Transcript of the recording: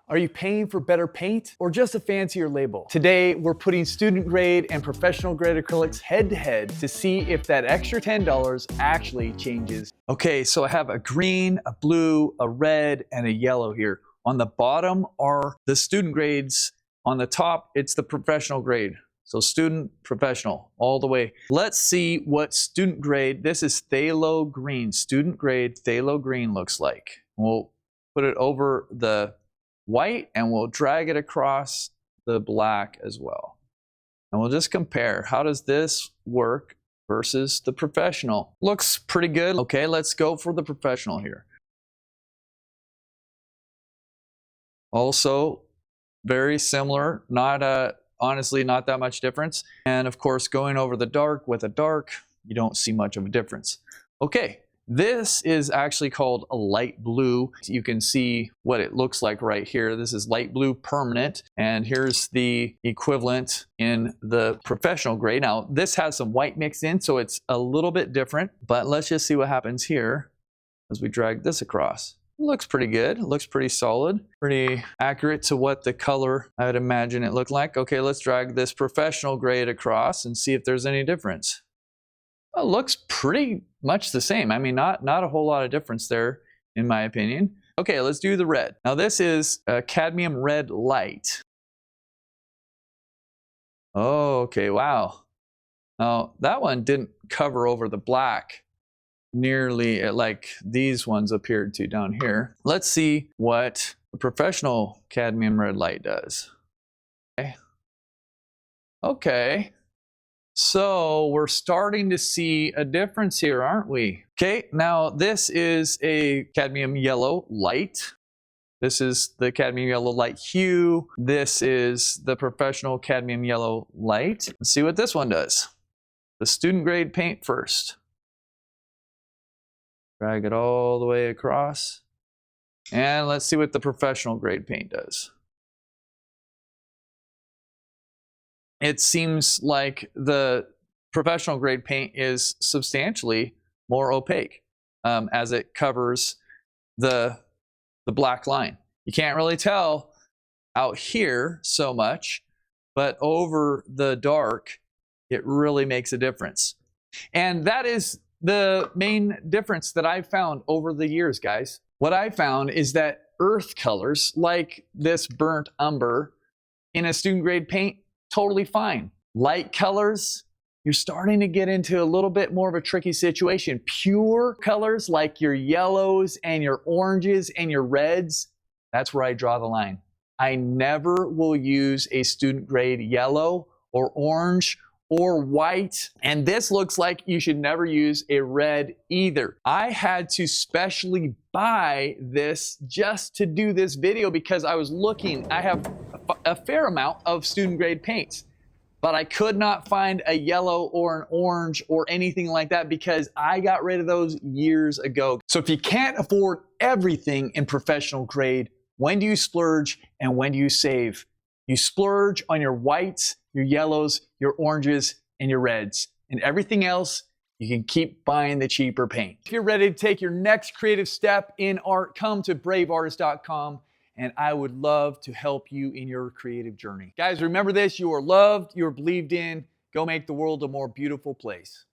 Are you paying for better paint or just a fancier label? Today, we're putting student grade and professional grade acrylics head to head to see if that extra $10 actually changes. Okay, so I have a green, a blue, a red, and a yellow here. On the bottom are the student grades. On the top, it's the professional grade. So student, professional, all the way. Let's see what student grade, this is phthalo green, student grade phthalo green looks like. We'll put it over the white and we'll drag it across the black as well. And we'll just compare. How does this work versus the professional? Looks pretty good. Okay, let's go for the professional here. Also, very similar, honestly, not that much difference. And of course, going over the dark with a dark, you don't see much of a difference. Okay, this is actually called a light blue. You can see what it looks like right here. This is light blue permanent, and here's the equivalent in the professional grade. Now, this has some white mixed in, so it's a little bit different, but let's just see what happens here as we drag this across. It looks pretty good. It looks pretty solid, pretty accurate to what the color I would imagine it looked like. Okay, let's drag this professional grade across and see if there's any difference. Well, it looks pretty much the same. I mean, not a whole lot of difference there, in my opinion. Okay, let's do the red. Now, this is a cadmium red light. Oh, okay, wow. Now, that one didn't cover over the black nearly like these ones appeared to down here. Let's see what the professional cadmium red light does. Okay. So we're starting to see a difference here, aren't we? Okay, now this is a cadmium yellow light. This is the cadmium yellow light hue. This is the professional cadmium yellow light. Let's see what this one does. The student grade paint first. Drag it all the way across. And let's see what the professional grade paint does. It seems like the professional grade paint is substantially more opaque as it covers the black line. You can't really tell out here so much, but over the dark, it really makes a difference. And that is the main difference that I've found over the years, guys. What I found is that earth colors, like this burnt umber in a student grade paint, totally fine. Light colors, you're starting to get into a little bit more of a tricky situation. Pure colors like your yellows and your oranges and your reds, that's where I draw the line. I never will use a student grade yellow or orange or white, and this looks like you should never use a red either. I had to specially buy this just to do this video because I was looking. I have a fair amount of student grade paints, but I could not find a yellow or an orange or anything like that because I got rid of those years ago. So if you can't afford everything in professional grade, when do you splurge and when do you save? You splurge on your whites, your yellows, your oranges, and your reds. And everything else, you can keep buying the cheaper paint. If you're ready to take your next creative step in art, come to braveartist.com and I would love to help you in your creative journey. Guys, remember this, you are loved, you are believed in. Go make the world a more beautiful place.